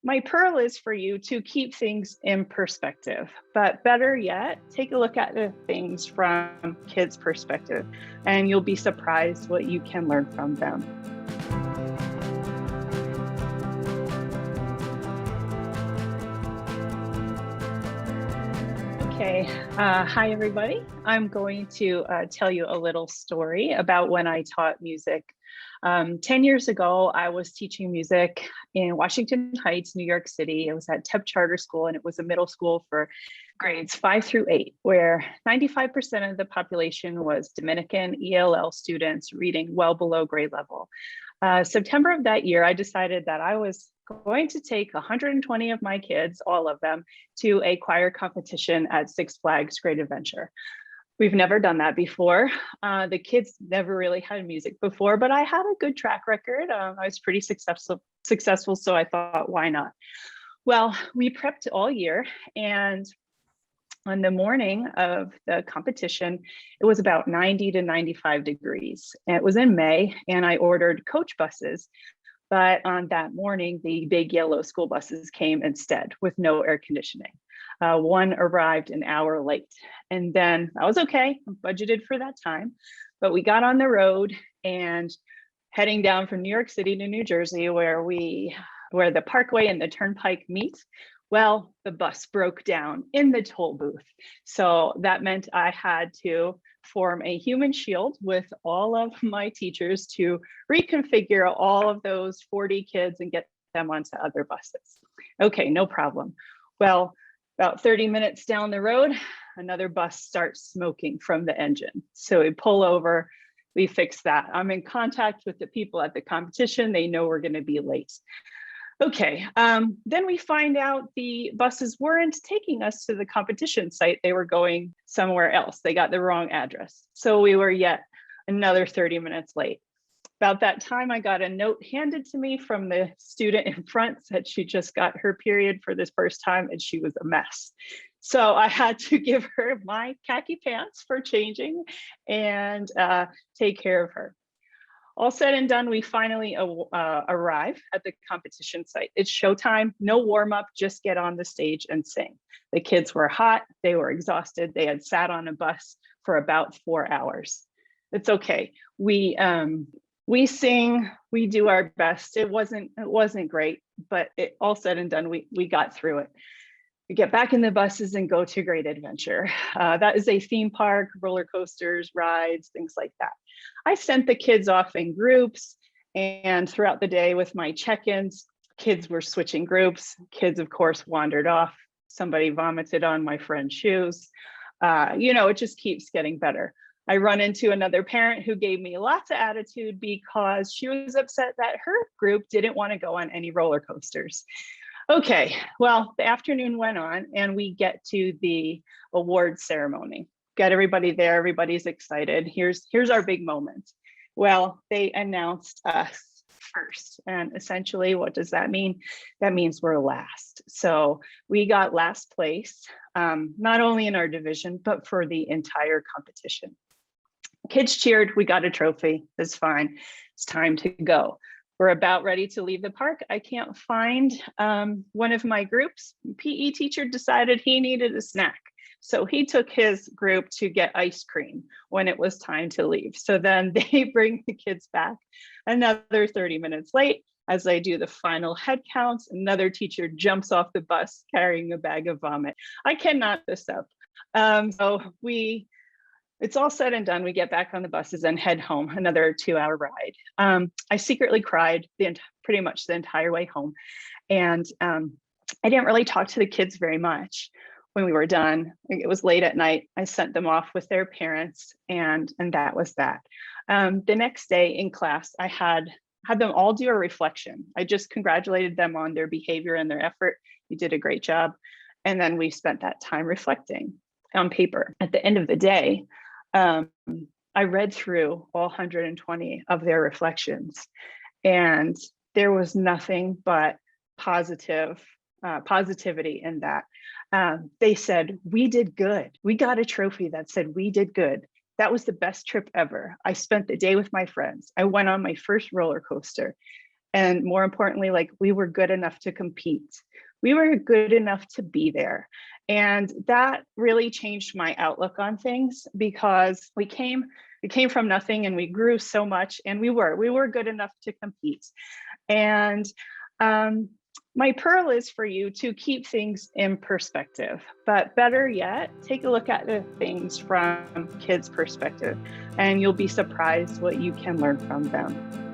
My pearl is for you to keep things in perspective, but better yet, take a look at the things from kids' perspective, and you'll be surprised what you can learn from them. Okay, hi everybody. I'm going to tell you a little story about when I taught music. 10 years ago, I was teaching music in Washington Heights, New York City. It was at TEP Charter School, and it was a middle school for grades 5 through 8, where 95% of the population was Dominican ELL students reading well below grade level. September of that year, I decided that I was going to take 120 of my kids, all of them, to a choir competition at Six Flags Great Adventure. We've never done that before. The kids never really had music before, but I had a good track record. I was pretty successful, so I thought, why not? Well, we prepped all year, and on the morning of the competition, it was about 90 to 95 degrees. And it was in May, and I ordered coach buses. But on that morning, the big yellow school buses came instead with no air conditioning. One arrived an hour late, and then that was okay, budgeted for that time. But we got on the road and heading down from New York City to New Jersey, where the Parkway and the Turnpike meet. Well, the bus broke down in the toll booth. So that meant I had to form a human shield with all of my teachers to reconfigure all of those 40 kids and get them onto other buses. Okay, no problem. Well, about 30 minutes down the road, another bus starts smoking from the engine. So we pull over, we fix that. I'm in contact with the people at the competition. They know we're going to be late. Okay, then we find out the buses weren't taking us to the competition site. They were going somewhere else. They got the wrong address. So we were yet another 30 minutes late. About that time, I got a note handed to me from the student in front that she just got her period for this first time and she was a mess. So I had to give her my khaki pants for changing and take care of her. All said and done, we finally arrive at the competition site. It's showtime, no warm up, just get on the stage and sing. The kids were hot, they were exhausted. They had sat on a bus for about 4 hours. It's okay. We sing, we do our best. It wasn't great, but all said and done, we got through it. We get back in the buses and go to Great Adventure. That is a theme park, roller coasters, rides, things like that. I sent the kids off in groups, and throughout the day with my check-ins, kids were switching groups. Kids, of course, wandered off. Somebody vomited on my friend's shoes. It just keeps getting better. I run into another parent who gave me lots of attitude because she was upset that her group didn't want to go on any roller coasters. Okay, well, the afternoon went on and we get to the award ceremony. Got everybody there, everybody's excited. Here's our big moment. Well, they announced us first. And essentially, what does that mean? That means we're last. So we got last place, not only in our division, but for the entire competition. Kids cheered, we got a trophy, it's fine. It's time to go. We're about ready to leave the park. I can't find one of my groups. PE teacher decided he needed a snack. So he took his group to get ice cream when it was time to leave. So then they bring the kids back another 30 minutes late. As I do the final head counts, another teacher jumps off the bus carrying a bag of vomit. I cannot this up. It's all said and done. We get back on the buses and head home, another 2-hour ride. I secretly cried pretty much the entire way home. And I didn't really talk to the kids very much when we were done. It was late at night. I sent them off with their parents and that was that. The next day in class, I had them all do a reflection. I just congratulated them on their behavior and their effort. You did a great job. And then we spent that time reflecting on paper. At the end of the day, I read through all 120 of their reflections, and there was nothing but positivity in that. They said, we did good. We got a trophy that said we did good. That was the best trip ever. I spent the day with my friends. I went on my first roller coaster. And more importantly, like, we were good enough to compete. We were good enough to be there. And that really changed my outlook on things, because we came from nothing and we grew so much, and we were good enough to compete. And my pearl is for you to keep things in perspective, but better yet, take a look at the things from kids' perspective, and you'll be surprised what you can learn from them.